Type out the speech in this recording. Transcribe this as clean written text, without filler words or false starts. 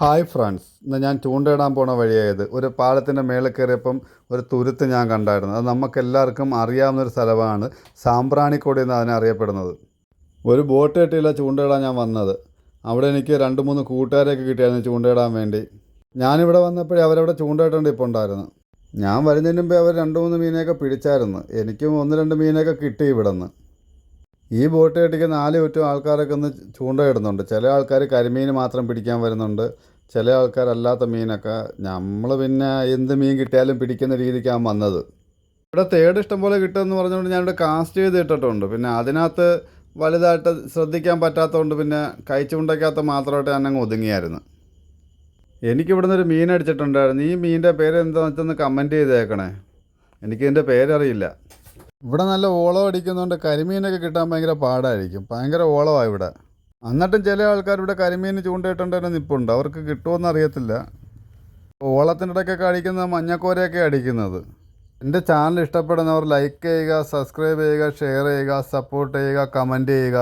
Hi friends, ഇന്ന് ഞാൻ ചൂണ്ടയിടാൻ പോണ വഴിയായത് ഒരു പാലത്തിൻ്റെ മേളിൽ കയറിയപ്പം ഒരു തുരുത്ത് ഞാൻ കണ്ടായിരുന്നു. അത് നമുക്കെല്ലാവർക്കും അറിയാവുന്നൊരു സ്ഥലമാണ്. സാമ്പ്രാണിക്കൊടി എന്ന് അതിനെ അറിയപ്പെടുന്നത്. ഒരു ബോട്ട് കെട്ടിയില്ല ചൂണ്ടയിടാൻ ഞാൻ വന്നത്. അവിടെ എനിക്ക് 2-3 കൂട്ടുകാരെയൊക്കെ കിട്ടിയായിരുന്നു ചൂണ്ടയിടാൻ വേണ്ടി. ഞാനിവിടെ വന്നപ്പോഴേ അവരവിടെ ചൂണ്ടയിട്ടേണ്ട ഇപ്പോൾ ഉണ്ടായിരുന്നു. ഞാൻ വരുന്നതിന് മുമ്പേ അവർ 2-3 മീനെയൊക്കെ പിടിച്ചായിരുന്നു. എനിക്കും 1-2 മീനൊക്കെ കിട്ടി ഇവിടെ നിന്ന്. ഈ ബോട്ട് കെട്ടിക്ക് 4 ചുറ്റും ആൾക്കാരൊക്കെ ഒന്ന് ചൂണ്ടയിടുന്നുണ്ട്. ചില ആൾക്കാർ കരിമീൻ മാത്രം പിടിക്കാൻ വരുന്നുണ്ട്, ചില ആൾക്കാരല്ലാത്ത മീനൊക്കെ. നമ്മൾ പിന്നെ എന്ത് മീൻ കിട്ടിയാലും പിടിക്കുന്ന രീതിക്കാണ് വന്നത്. ഇവിടെ തേട് ഇഷ്ടം പോലെ കിട്ടുമെന്ന് പറഞ്ഞുകൊണ്ട് ഞാനിവിടെ കാസ്റ്റ് ചെയ്ത് ഇട്ടിട്ടുണ്ട്. പിന്നെ അതിനകത്ത് വലുതായിട്ട് ശ്രദ്ധിക്കാൻ പറ്റാത്തതുകൊണ്ട് പിന്നെ ചൂണ്ടയ്ക്കകത്ത് മാത്രമായിട്ട് ഞാനങ്ങ് ഒതുങ്ങിയായിരുന്നു. എനിക്കിവിടുന്ന് ഒരു മീൻ അടിച്ചിട്ടുണ്ടായിരുന്നു. ഈ മീനിൻ്റെ പേര് എന്താണെന്ന് വെച്ചൊന്ന് കമൻറ്റ് ചെയ്തേക്കണേ. എനിക്കിതിൻ്റെ പേരറിയില്ല. ഇവിടെ നല്ല ഓളം അടിക്കുന്നതുകൊണ്ട് കരിമീനൊക്കെ കിട്ടാൻ ഭയങ്കര പാടായിരിക്കും. ഭയങ്കര ഓളമാണ് ഇവിടെ. എന്നിട്ടും ചില ആൾക്കാർ ഇവിടെ കരിമീൻ ചൂണ്ടയിട്ടുണ്ടതിന് നിൽപ്പുണ്ട്. അവർക്ക് കിട്ടുമെന്ന് അറിയത്തില്ല. ഓളത്തിൻ്റെ ഇടയ്ക്കൊക്കെ അടിക്കുന്നത് മഞ്ഞക്കോരയൊക്കെ അടിക്കുന്നത്. എൻ്റെ ചാനൽ ഇഷ്ടപ്പെടുന്നവർ ലൈക്ക് ചെയ്യുക, സബ്സ്ക്രൈബ് ചെയ്യുക, ഷെയർ ചെയ്യുക, സപ്പോർട്ട് ചെയ്യുക, കമൻറ്റ് ചെയ്യുക.